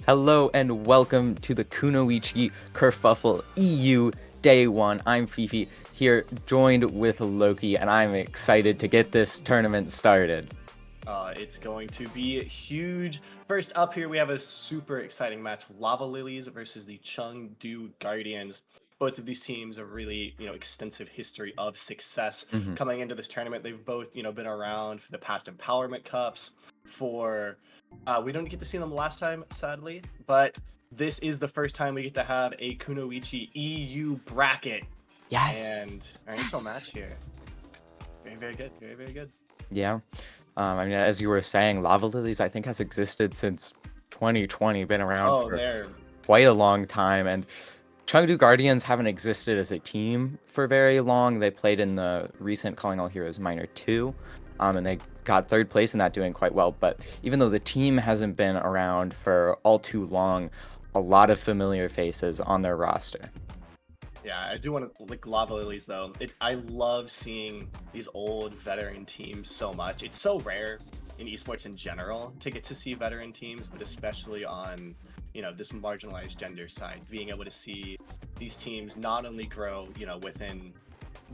Hello and welcome to the Kunoichi Kerfuffle EU Day 1. I'm Fifi, here joined with Loki, and I'm excited to get this tournament started. It's going to be huge. First up here, we have a super exciting match: Lava Lilies versus the Chengdu Guardians. Both of these teams have really, extensive history of success Mhm. coming into this tournament. They've both, been around for the past Empowerment Cups. We don't get to see them last time, sadly, but this is the first time we get to have a Kunoichi EU bracket. Yes. And our initial match Yes. here, very, very good, very, very good. Yeah. As you were saying, Lava Lilies, I think, has existed since 2020, been around Oh, for they're quite a long time, and Chengdu Guardians haven't existed as a team for very long. They played in the recent Calling All Heroes Minor 2, and they got third place in that, doing quite well. But even though the team hasn't been around for all too long, a lot of familiar faces on their roster. Yeah, I do want to like Lava Lilies though. I love seeing these old veteran teams so much. It's so rare in esports in general to get to see veteran teams, but especially on this marginalized gender side, being able to see these teams not only grow within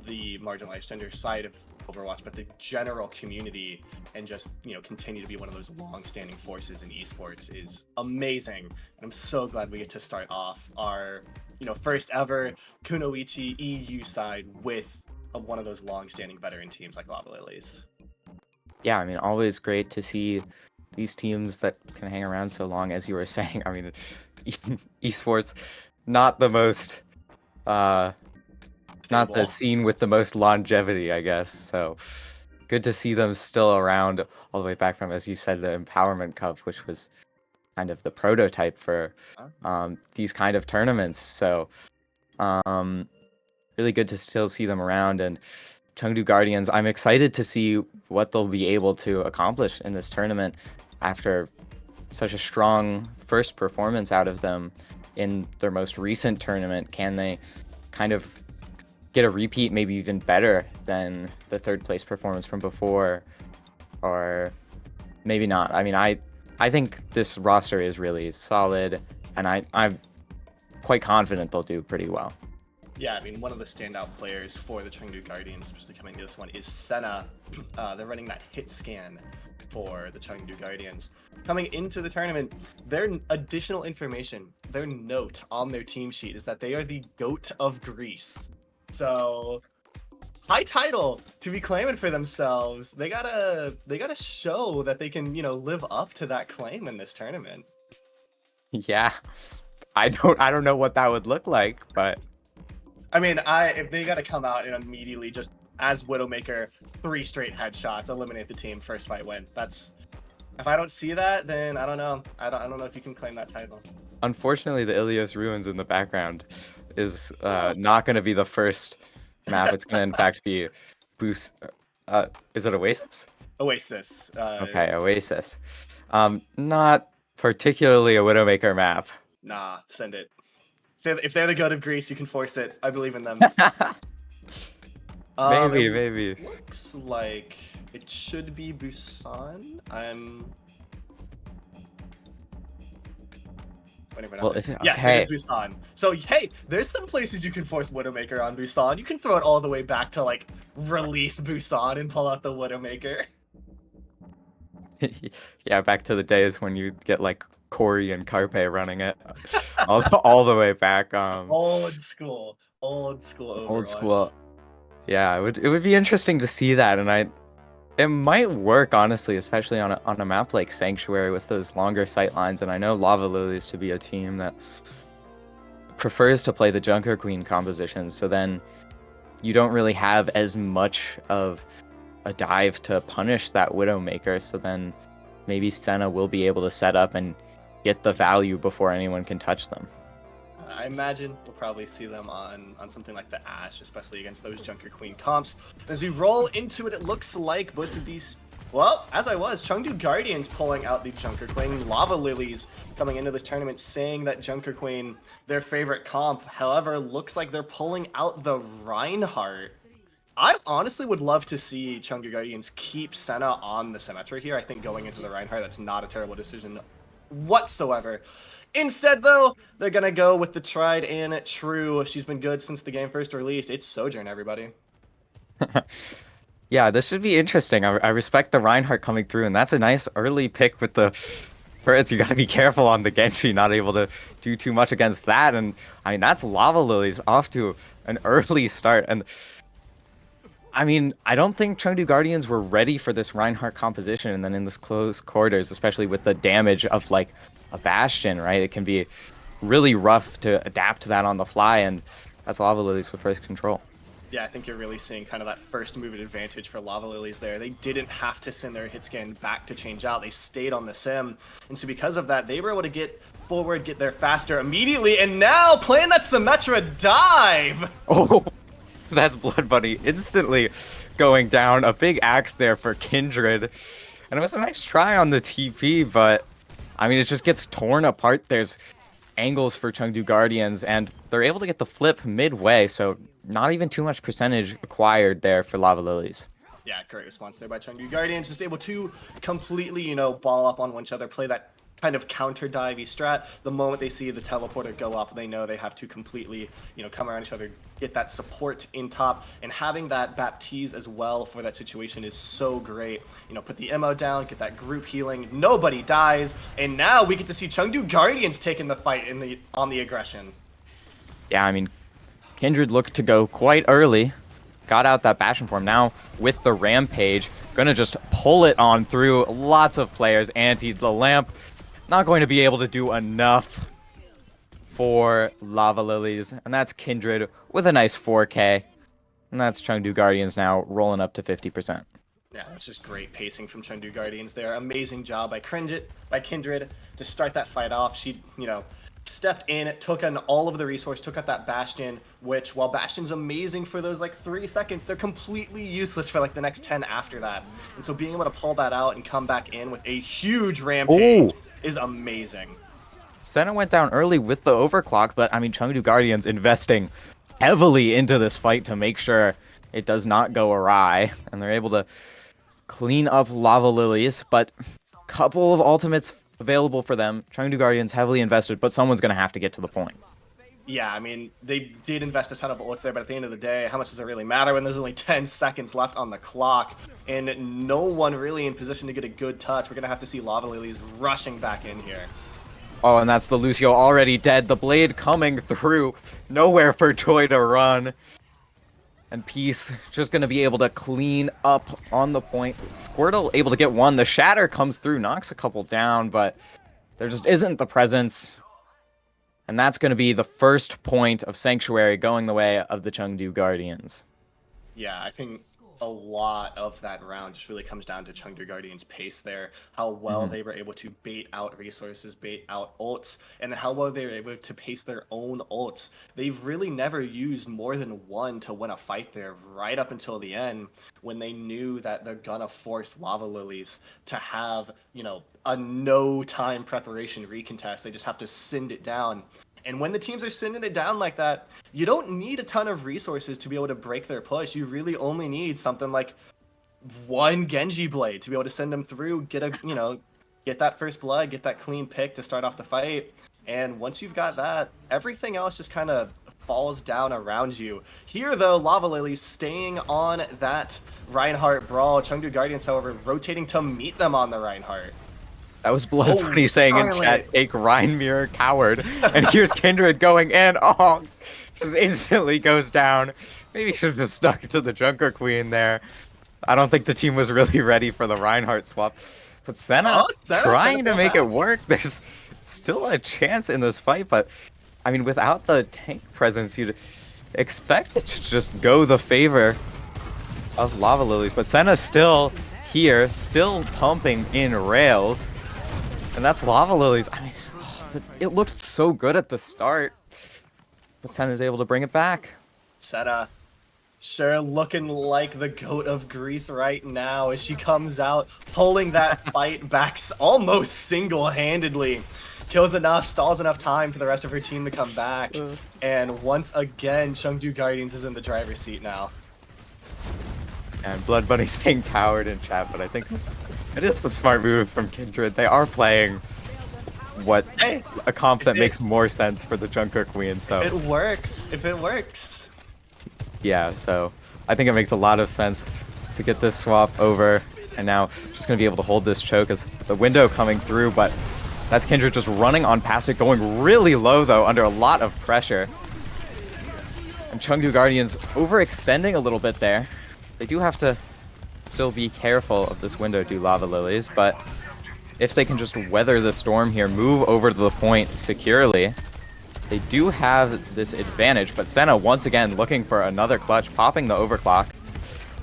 the marginalized gender side of Overwatch, but the general community, and just continue to be one of those long-standing forces in esports is amazing. And I'm so glad we get to start off our first ever Kunoichi EU side with one of those long-standing veteran teams like Lava Lilies. Yeah, always great to see these teams that can hang around so long. As you were saying, esports, not the most uh not the Stable. scene with the most longevity, I guess. So good to see them still around all the way back from, as you said, the Empowerment Cup, which was kind of the prototype for Huh? these kind of tournaments. So um, really good to still see them around. And Chengdu Guardians, I'm excited to see what they'll be able to accomplish in this tournament after such a strong first performance out of them in their most recent tournament. Can they kind of get a repeat, maybe even better than the third place performance from before, or maybe not? I think this roster is really solid, and I'm quite confident they'll do pretty well. Yeah, I mean, one of the standout players for the Chengdu Guardians, especially coming to this one, is Senna. They're running that hit scan for the Chengdu Guardians. Coming into the tournament, their additional information, their note on their team sheet is that they are the GOAT of Greece. So, high title to be claiming for themselves. They gotta show that they can, live up to that claim in this tournament. Yeah, I don't know what that would look like, but I mean, if they got to come out and immediately just as Widowmaker, 3 straight headshots, eliminate the team, first fight win. That's if I don't see that, then I don't know. I don't know if you can claim that title. unfortunately, the Ilios ruins in the background is Oh. not going to be the first map. It's going to in fact be boost. Is it Oasis? Oasis. Okay, Oasis. Not particularly a Widowmaker map. Nah, send it. If they're the god of Greece, you can force it. I believe in them. Maybe, It maybe. looks like it should be Busan. I'm waiting for an Well, update. if it, Yes, it is okay, Busan. So hey, there's some places you can force Widowmaker on Busan. You can throw it all the way back to like release Busan and pull out the Widowmaker. yeah, back to the days when you get like Corey and Carpe running it, all the way back. Old school Old Overwatch. school. Yeah, it would be interesting to see that, and it might work honestly, especially on a map like Sanctuary with those longer sight lines. And I know Lava Lilies to be a team that prefers to play the Junker Queen compositions, so then you don't really have as much of a dive to punish that Widowmaker. So then maybe Senna will be able to set up and get the value before anyone can touch them. I imagine we'll probably see them on something like the Ash, especially against those Junker Queen comps. As we roll into it, it looks like both of these. Well, as I was, Chengdu Guardians pulling out the Junker Queen, Lava Lilies coming into this tournament saying that Junker Queen, their favorite comp. However, looks like they're pulling out the Reinhardt. I honestly would love to see Chengdu Guardians keep Senna on the Symmetra here. I think going into the Reinhardt, that's not a terrible decision whatsoever. Instead, though, they're gonna go with the tried and true. She's been good since the game first released. It's Sojourn, everybody. Yeah, this should be interesting. I respect the Reinhardt coming through, and that's a nice early pick with the First, you gotta be careful on the Genji, not able to do too much against that. And I mean, that's Lava Lilies off to an early start. And I mean, I don't think Chengdu Guardians were ready for this Reinhardt composition. And then in this close quarters, especially with the damage of like a Bastion, right? It can be really rough to adapt to that on the fly. And that's Lava Lilies with first control. Yeah, I think you're really seeing kind of that first move advantage for Lava Lilies there. They didn't have to send their hit scan back to change out. They stayed on the sim. And so because of that, they were able to get forward, get there faster immediately, and now playing that Symmetra dive! Oh, that's Blood Bunny instantly going down. A big axe there for Kindred. And it was a nice try on the TP, but I mean, it just gets torn apart. There's angles for Chengdu Guardians, and they're able to get the flip midway, so not even too much percentage acquired there for Lava Lilies. Yeah, great response there by Chengdu Guardians, just able to completely, you know, ball up on each other, play that kind of counter divey strat. The moment they see the teleporter go up, they know they have to completely, you know, come around each other, get that support in top, and having that Baptiste as well for that situation is so great. You know, put the MO down, get that group healing, nobody dies, and now we get to see Chengdu Guardians taking the fight on the aggression. Yeah, I mean, Kindred looked to go quite early, got out that Bastion form. Now with the Rampage, gonna just pull it on through lots of players. Anti the lamp, not going to be able to do enough for Lava Lilies, and that's Kindred with a nice 4K, and that's Chengdu Guardians now rolling up to 50%. Yeah, that's just great pacing from Chengdu Guardians there. Amazing job by Kindred to start that fight off. She, you know, stepped in, took on all of the resource, took out that Bastion, which, while Bastion's amazing for those like 3 seconds, they're completely useless for like the next 10 after that. And so being able to pull that out and come back in with a huge Rampage is amazing. Senna went down early with the overclock, but I mean, Chengdu Guardians investing heavily into this fight to make sure it does not go awry, and they're able to clean up Lava Lilies, but couple of ultimates available for them. Chengdu Guardians heavily invested, but someone's going to have to get to the point. Yeah, I mean, they did invest a ton of bullets there, but at the end of the day, how much does it really matter when there's only 10 seconds left on the clock and no one really in position to get a good touch? We're going to have to see Lava Lilies rushing back in here. Oh, and that's the Lucio already dead. The blade coming through. Nowhere for Joy to run. And Peace just going to be able to clean up on the point. Squirtle able to get one. The Shatter comes through, knocks a couple down, but there just isn't the presence. And that's going to be the first point of Sanctuary going the way of the Chengdu Guardians. Yeah, I think a lot of that round just really comes down to Chengdu Guardians' pace there, how well they were able to bait out resources, bait out ults, and how well they were able to pace their own ults. They've really never used more than one to win a fight there right up until the end, when they knew that they're gonna force Lava Lilies to have, you know, a no-time preparation recontest. They just have to send it down. And when the teams are sending it down like that, you don't need a ton of resources to be able to break their push. You really only need something like one Genji blade to be able to send them through, get a, you know, get that first blood, get that clean pick to start off the fight. And once you've got that, everything else just kind of falls down around you. Here, though, Lava Lilies staying on that Reinhardt brawl. Chengdu Guardians, however, rotating to meet them on the Reinhardt. That was Blood Bunny saying in chat, "Take Reinmir, coward." And here's Kindred going in. Oh, just instantly goes down. Maybe should have stuck to the Junker Queen there. I don't think the team was really ready for the Reinhardt swap. But Senna trying to make it work. There's still a chance in this fight, but I mean, without the tank presence, you'd expect it to just go the favor of Lava Lilies. But Senna's still here, still pumping in rails. And that's Lava Lilies. I mean, it looked so good at the start, but Senna's able to bring it back. Senna, sure looking like the goat of Greece right now as she comes out, pulling that fight back almost single-handedly. Kills enough, stalls enough time for the rest of her team to come back. And once again, Chengdu Guardians is in the driver's seat now. And Blood Bunny saying coward in chat, but I think it is a smart move from Kindred. They are playing what Hey, a comp that it- makes more sense for the Junker Queen. So it works. If it works. yeah, so I think it makes a lot of sense to get this swap over, and now just going to be able to hold this choke as the window coming through, but that's Kindred just running on past it, going really low though, under a lot of pressure. And Chengdu Guardians overextending a little bit there. They do have to still be careful of this window due Lava Lilies, but if they can just weather the storm here, move over to the point securely, they do have this advantage. But Senna once again looking for another clutch, popping the overclock.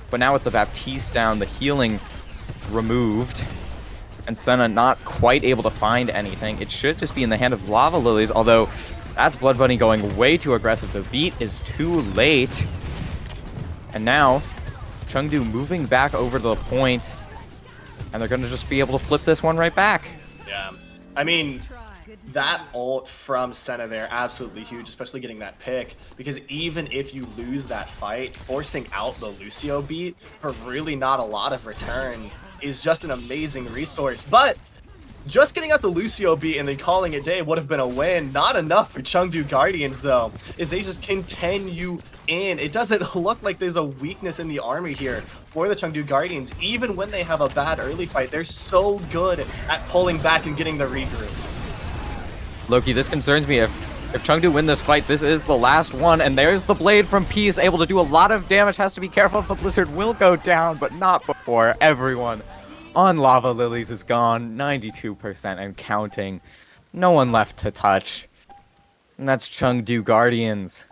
But now with the Baptiste down, the healing removed, and Senna not quite able to find anything. It should just be in the hand of Lava Lilies, although that's Blood Bunny going way too aggressive. The beat is too late. And now Chengdu moving back over to the point, and they're going to just be able to flip this one right back. Yeah. I mean, that ult from Senna there, absolutely huge, especially getting that pick, because even if you lose that fight, forcing out the Lucio beat for really not a lot of return is just an amazing resource. But just getting out the Lucio beat and then calling it day would have been a win. Not enough for Chengdu Guardians, though, as they just continue in. It doesn't look like there's a weakness in the army here for the Chengdu Guardians. Even when they have a bad early fight, they're so good at pulling back and getting the regroup. Loki, this concerns me. If Chengdu win this fight, this is the last one, and there's the Blade from Peace, able to do a lot of damage. Has to be careful if the Blizzard will go down, but not before everyone on Lava Lilies is gone. 92% and counting. No one left to touch. And that's Chengdu Guardians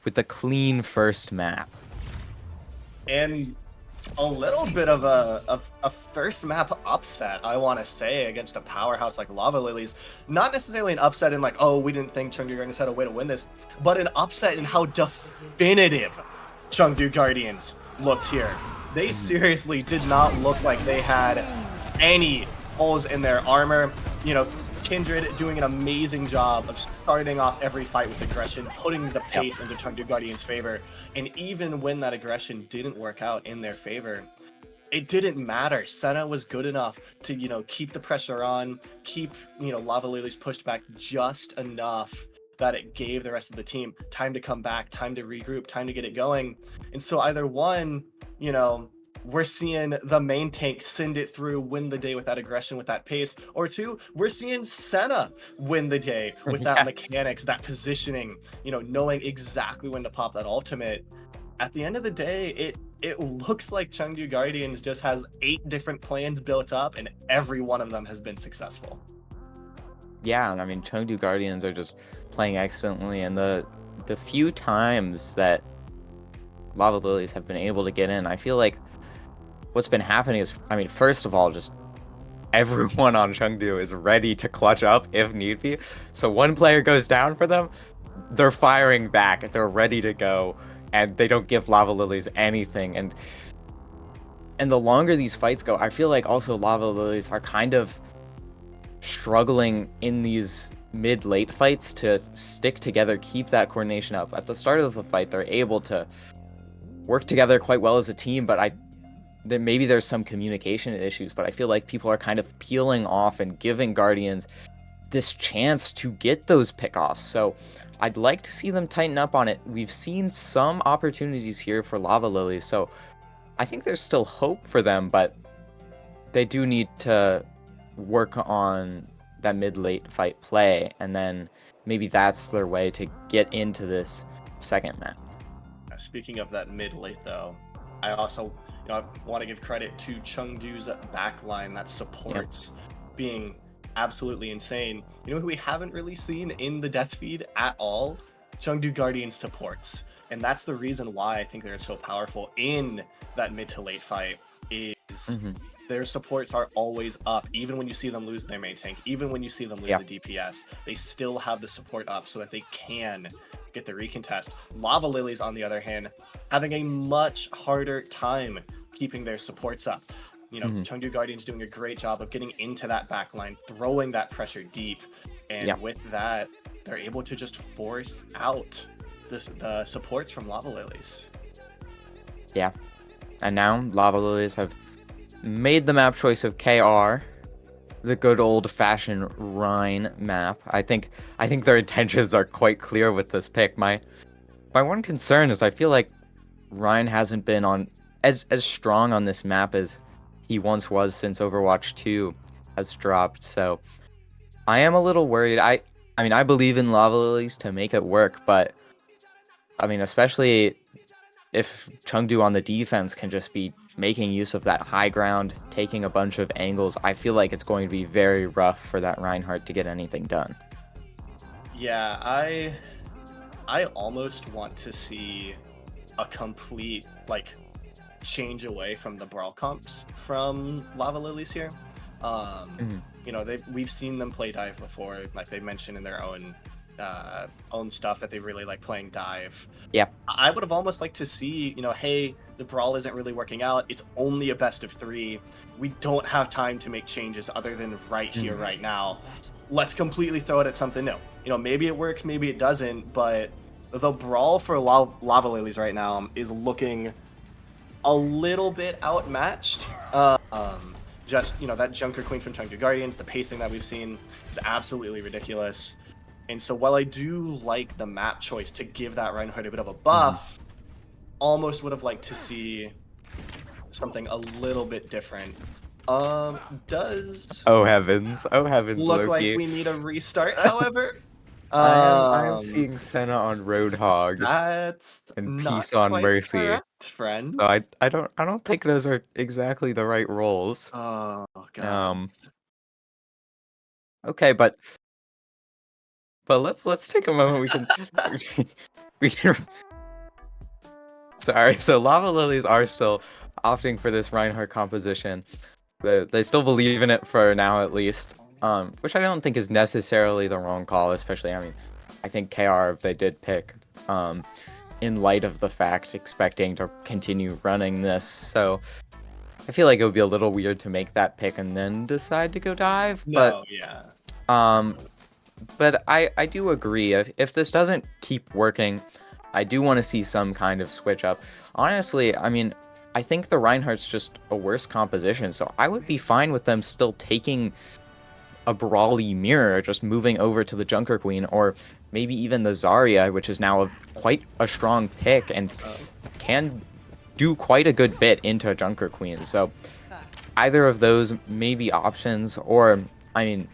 with the clean first map. And a little bit of a first map upset, I want to say, against a powerhouse like Lava Lilies. Not necessarily an upset in like, oh, we didn't think Chengdu Guardians had a way to win this, but an upset in how definitive Chengdu Guardians looked here. They seriously did not look like they had any holes in their armor. You know, Kindred doing an amazing job of starting off every fight with aggression, putting the pace into Chengdu Guardians' favor. And even when that aggression didn't work out in their favor, it didn't matter. Senna was good enough to, you know, keep the pressure on, keep, you know, Lava Lilies pushed back just enough that it gave the rest of the team time to come back, time to regroup, time to get it going. And so either one, you know, we're seeing the main tank send it through, win the day with that aggression, with that pace, or two, we're seeing Senna win the day with that mechanics, that positioning, you know, knowing exactly when to pop that ultimate. At the end of the day, it looks like Chengdu Guardians just has 8 different plans built up, and every one of them has been successful. Yeah, and I mean, Chengdu Guardians are just playing excellently, and the few times that Lava Lilies have been able to get in, I feel like what's been happening is, I mean, first of all, just everyone on Chengdu is ready to clutch up if need be. So one player goes down for them, they're firing back, they're ready to go, and they don't give Lava Lilies anything. And the longer these fights go, I feel like also Lava Lilies are kind of struggling in these mid-late fights to stick together, keep that coordination up. At the start of the fight, they're able to work together quite well as a team, but maybe there's some communication issues, but I feel like people are kind of peeling off and giving Guardians this chance to get those pickoffs. So I'd like to see them tighten up on it. We've seen some opportunities here for Lava Lilies, so I think there's still hope for them, but they do need to work on that mid-late fight play, and then maybe that's their way to get into this second map. Speaking of that mid-late, though, I also want to give credit to Chengdu's backline that supports being absolutely insane. You know who we haven't really seen in the death feed at all? Chengdu Guardian supports. And that's the reason why I think they're so powerful in that mid to late fight is their supports are always up. Even when you see them lose their main tank, even when you see them lose the DPS, they still have the support up so that they can get the recontest. Lava Lilies, on the other hand, having a much harder time keeping their supports up. You know, Chengdu Guardians doing a great job of getting into that backline, throwing that pressure deep, and with that, they're able to just force out the supports from Lava Lilies. Yeah, and now Lava Lilies have made the map choice of KR, the good old-fashioned Rhine map. I think their intentions are quite clear with this pick. My one concern is I feel like Rhine hasn't been on as strong on this map as he once was since Overwatch 2 has dropped. So I am a little worried. I mean, I believe in Lava Lilies to make it work, but I mean, especially if Chengdu on the defense can just be making use of that high ground, taking a bunch of angles, I feel like it's going to be very rough for that Reinhardt to get anything done. Yeah, I almost want to see a complete like change away from the brawl comps from Lava Lilies here. You know, we've seen them play dive before, like they mentioned in their own stuff that they really like playing dive. Yeah. I would have almost liked to see, you know, hey, the brawl isn't really working out. It's only a best of 3. We don't have time to make changes other than right here, right now. Let's completely throw it at something new. You know, maybe it works, maybe it doesn't, but the brawl for Lava Lilies right now is looking a little bit outmatched. Just, you know, that Junker Queen from Chengdu Guardians, the pacing that we've seen is absolutely ridiculous. And so while I do like the map choice to give that Reinhardt a bit of a buff, almost would have liked to see something a little bit different. Does Oh heavens, look Loki. like we need a restart, however? I am seeing Senna on Roadhog That's and not Peace on quite Mercy. correct, friends. So I don't think those are exactly the right roles. Oh god. Okay, but let's take a moment. We can Sorry. So Lava Lilies are still opting for this Reinhardt composition. They still believe in it for now, at least. Which I don't think is necessarily the wrong call, especially, I mean, I think KR, they did pick, in light of the fact, expecting to continue running this, so I feel like it would be a little weird to make that pick and then decide to go dive, No, yeah. but I do agree, if this doesn't keep working, I do want to see some kind of switch up. Honestly, I mean, I think the Reinhardt's just a worse composition, so I would be fine with them still taking a brawly mirror, just moving over to the Junker Queen, or maybe even the Zarya, which is now quite a strong pick and can do quite a good bit into Junker Queen. So either of those may be options, or, I mean,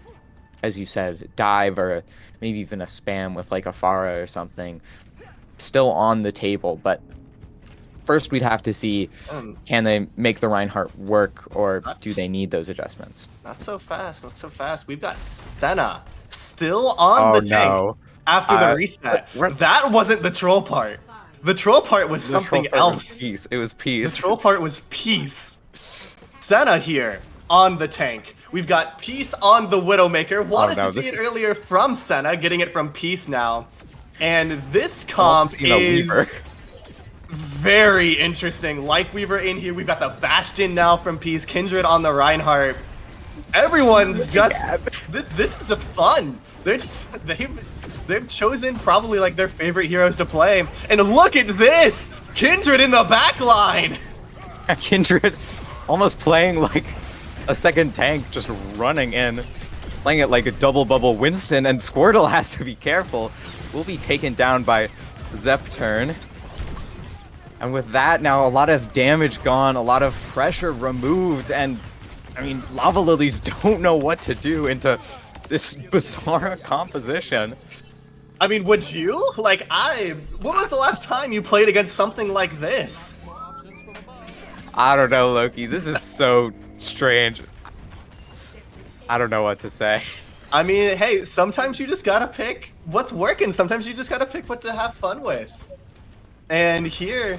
as you said, dive, or maybe even a spam with like a Pharah or something, still on the table. But first we'd have to see, can they make the Reinhardt work, or do they need those adjustments? Not so fast, not so fast. We've got Senna still on the tank No. after the reset. That wasn't the troll part. The troll part was something else. Was peace. It was peace. The troll part was peace. Senna here on the tank. We've got peace on the Widowmaker. Wanted to see it earlier from Senna, getting it from peace now. And this comp is very interesting. Like Weaver in here, we've got the Bastion now from Peace, Kindred on the Reinhardt. Everyone's just this is just fun. They've chosen probably like their favorite heroes to play. And look at this! Kindred in the back line! Kindred almost playing like a second tank, just running in, playing it like a double bubble Winston, and Squirtle has to be careful. Will be taken down by Zepturn. And with that, now a lot of damage gone, a lot of pressure removed, and I mean, Lava Lilies don't know what to do into this bizarre composition. I mean, would you? Like, when was the last time you played against something like this? I don't know, Loki. This is so strange. I don't know what to say. I mean, hey, sometimes you just gotta pick what's working. Sometimes you just gotta pick what to have fun with. And here,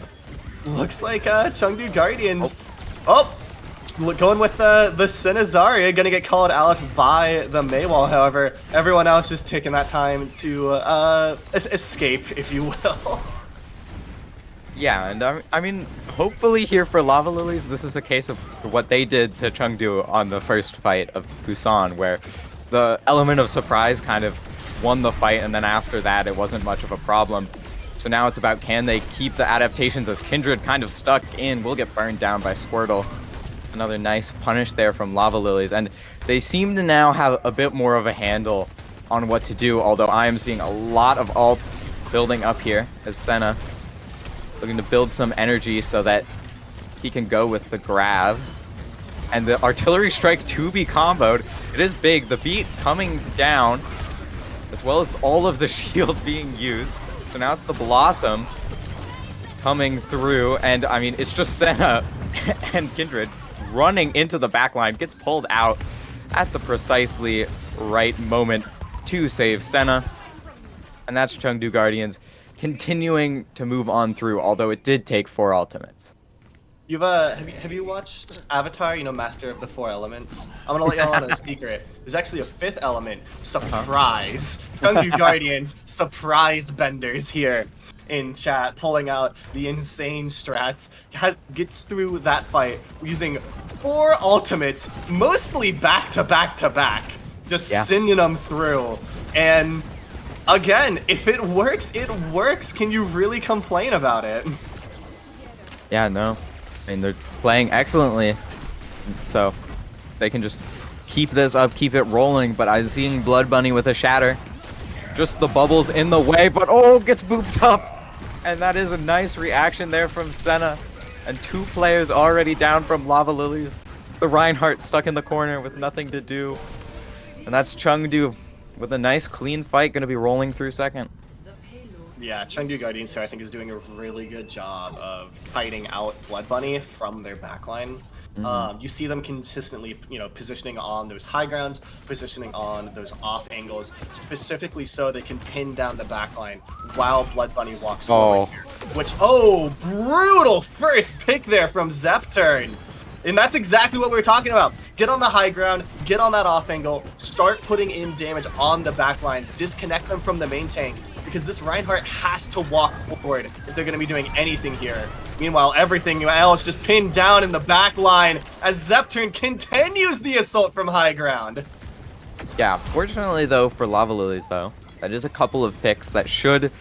looks like Chengdu Guardians. Going with the Senna Zarya, gonna get called out by the Maywall. However, everyone else just taking that time to escape, if you will. Yeah, and I mean, hopefully here for Lava Lilies, this is a case of what they did to Chengdu on the first fight of Busan, where the element of surprise kind of won the fight, and then after that, it wasn't much of a problem. So now it's about, can they keep the adaptations, as Kindred kind of stuck in, will get burned down by Squirtle. Another nice punish there from Lava Lilies, and they seem to now have a bit more of a handle on what to do, although I am seeing a lot of ults building up here as Senna looking to build some energy so that he can go with the grab. And the artillery strike to be comboed. It is big. The beat coming down, as well as all of the shield being used. So now it's the Blossom coming through, and I mean, it's just Senna and Kindred running into the backline, gets pulled out at the precisely right moment to save Senna. And that's Chengdu Guardians continuing to move on through, although it did take 4 ultimates. You've have you watched Avatar? You know, Master of the Four Elements. I'm gonna let y'all know a secret. There's actually a 5th element. Surprise! Chengdu Guardians surprise benders here in chat, pulling out the insane strats. Gets through that fight using 4 ultimates, mostly back to back to back, just sending them through. And again, if it works, it works. Can you really complain about it? Yeah, no. I mean, they're playing excellently, so they can just keep this up, keep it rolling. But I'm seeing Blood Bunny with a shatter. Just the bubbles in the way, but oh, gets booped up. And that is a nice reaction there from Senna. And 2 players already down from Lava Lilies. The Reinhardt stuck in the corner with nothing to do. And that's Chengdu with a nice clean fight, going to be rolling through second. Yeah, Chengdu Guardians here I think is doing a really good job of fighting out Blood Bunny from their backline. You see them consistently, you know, positioning on those high grounds, positioning on those off angles, specifically so they can pin down the backline while Blood Bunny walks forward here. Which, brutal first pick there from Zepturn. And that's exactly what we were talking about. Get on the high ground, get on that off angle, start putting in damage on the backline, disconnect them from the main tank, because this Reinhardt has to walk forward if they're going to be doing anything here. Meanwhile, everything else just pinned down in the back line as Zepturn continues the assault from high ground. Yeah, fortunately though for Lava Lilies though, that is a couple of picks that should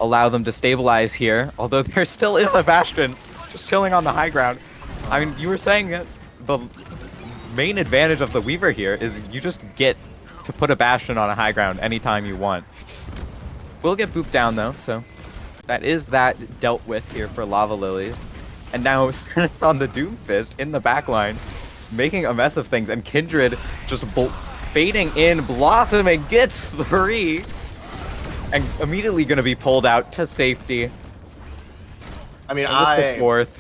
allow them to stabilize here, although there still is a Bastion just chilling on the high ground. I mean, you were saying that the main advantage of the Weaver here is you just get to put a Bastion on a high ground anytime you want. Will get booped down though, so that is that dealt with here for Lava Lilies. And now it's on the Doomfist in the backline, making a mess of things, and Kindred just fading in, blossoming, gets 3, and immediately going to be pulled out to safety. I mean, the 4th.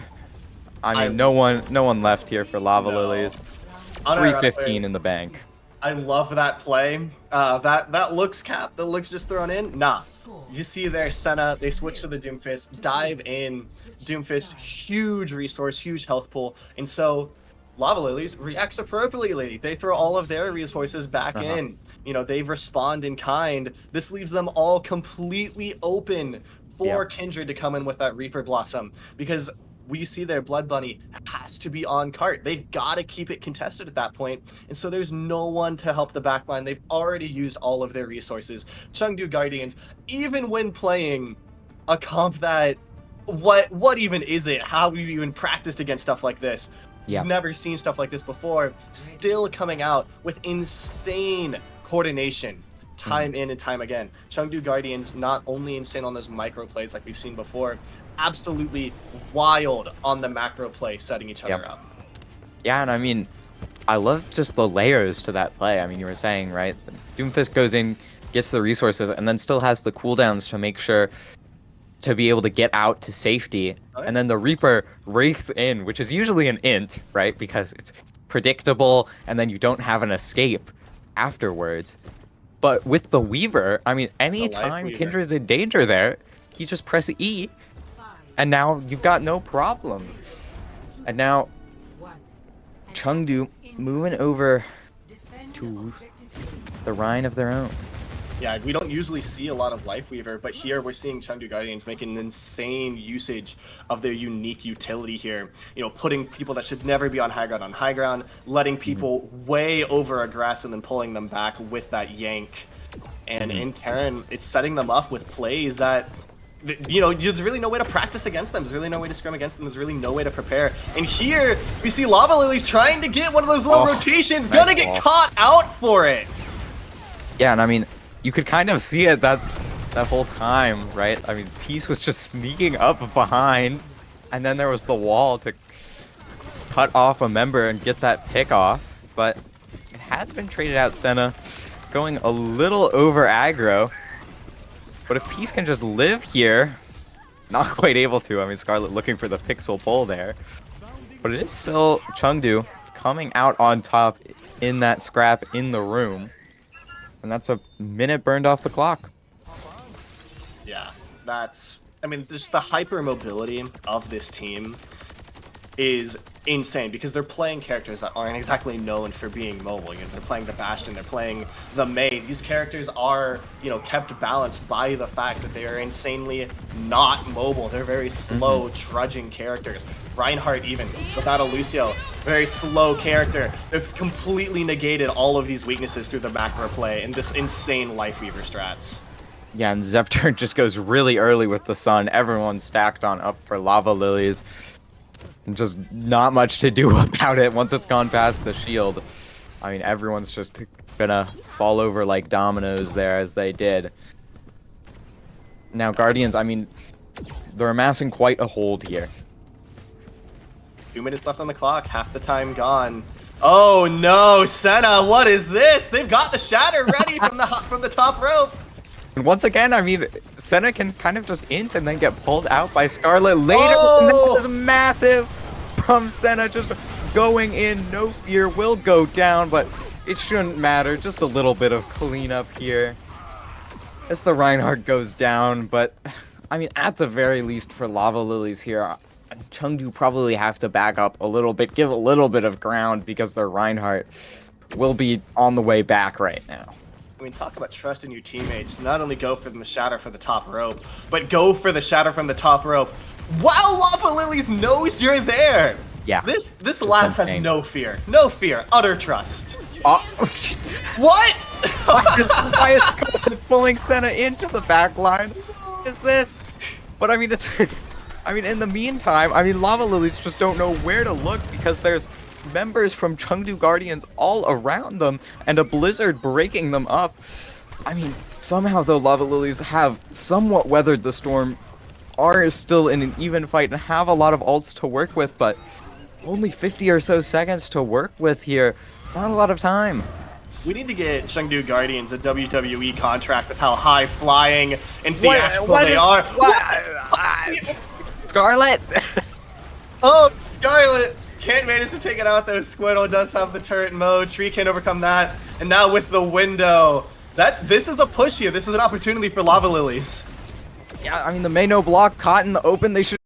I mean, no one left here for Lava Lilies. 315 in the bank. I love that play. That looks cap, the looks just thrown in. Nah, you see there, Senna, they switch to the Doomfist, dive in. Doomfist, huge resource, huge health pool. And so Lava Lilies reacts appropriately. They throw all of their resources back in. You know, they respond in kind. This leaves them all completely open for Kindred to come in with that Reaper Blossom, because we see their Blood Bunny has to be on cart. They've got to keep it contested at that point. And so there's no one to help the backline. They've already used all of their resources. Chengdu Guardians, even when playing a comp that, what even is it? How have you even practiced against stuff like this? You've never seen stuff like this before. Still coming out with insane coordination. Time in and time again. Chengdu Guardians not only insane on those micro plays like we've seen before, absolutely wild on the macro play, setting each other up. Yeah, and I mean, I love just the layers to that play. I mean, you were saying, right? Doomfist goes in, gets the resources, and then still has the cooldowns to make sure to be able to get out to safety. And then the Reaper wraiths in, which is usually an int, right? Because it's predictable, and then you don't have an escape afterwards. But with the Weaver, I mean, anytime Kindred's in danger there, you just press E, and now you've got no problems. And now Chengdu moving over to the Rhine of their own. Yeah, we don't usually see a lot of Life Weaver, but here we're seeing Chengdu Guardians making an insane usage of their unique utility here. You know, putting people that should never be on high ground, letting people way over aggressive and then pulling them back with that yank. And in turn, it's setting them up with plays that you know, there's really no way to practice against them. There's really no way to scrim against them. There's really no way to prepare. And here, we see Lava Lilies trying to get one of those little rotations, nice gonna get caught out for it. Yeah, and I mean, you could kind of see it that whole time, right? I mean, Peace was just sneaking up behind, and then there was the wall to cut off a member and get that pick off. But it has been traded out. Senna going a little over aggro. But if Peace can just live here, not quite able to. I mean, Scarlet looking for the pixel pull there. But it is still Chengdu coming out on top in that scrap in the room. And that's a minute burned off the clock. Yeah, that's... I mean, just the hyper mobility of this team is insane because they're playing characters that aren't exactly known for being mobile. You know, they're playing the Bastion, they're playing the Mei. These characters are, you know, kept balanced by the fact that they are insanely not mobile. They're very slow, trudging characters. Reinhardt, even without a Lucio, very slow character. They've completely negated all of these weaknesses through the macro play and this insane Life Weaver strats. Yeah, and Zepturn just goes really early with the sun. Everyone's stacked on up for Lava Lilies. And just not much to do about it once it's gone past the shield. I mean, everyone's just gonna fall over like dominoes there as they did. Now, Guardians, I mean, they're amassing quite a hold here. 2 minutes left on the clock, half the time gone. Oh no, Senna, what is this? They've got the shatter ready from the top rope. And once again, I mean, Senna can kind of just int and then get pulled out by Scarlet later. Oh! And that was massive from Senna, just going in. No fear will go down, but it shouldn't matter. Just a little bit of cleanup here as the Reinhardt goes down. But, I mean, at the very least for Lava Lilies here, Chengdu probably have to back up a little bit, give a little bit of ground because their Reinhardt will be on the way back right now. I mean, talk about trust in your teammates. Not only go for the shatter for the top rope, but go for the shatter from the top rope while Lava Lilies knows you're there. Yeah. This last has no fear. No fear. Utter trust. What? Why is Scarlet pulling Senna into the back line? What is this? But I mean, it's... I mean, in the meantime, I mean, Lava Lilies just don't know where to look because there's members from Chengdu Guardians all around them and a blizzard breaking them up. I mean, somehow though Lava Lilies have somewhat weathered the storm, are still in an even fight and have a lot of ults to work with, but only 50 or so seconds to work with here. Not a lot of time. We need to get Chengdu Guardians a WWE contract with how high flying and theatrical they are. Scarlet! Oh, Scarlet! Can't manage to take it out though. Squirtle does have the turret mode. Tree can't overcome that. And now with the window. This is a push here. This is an opportunity for Lava Lilies. Yeah, I mean, the Mei no block caught in the open. They should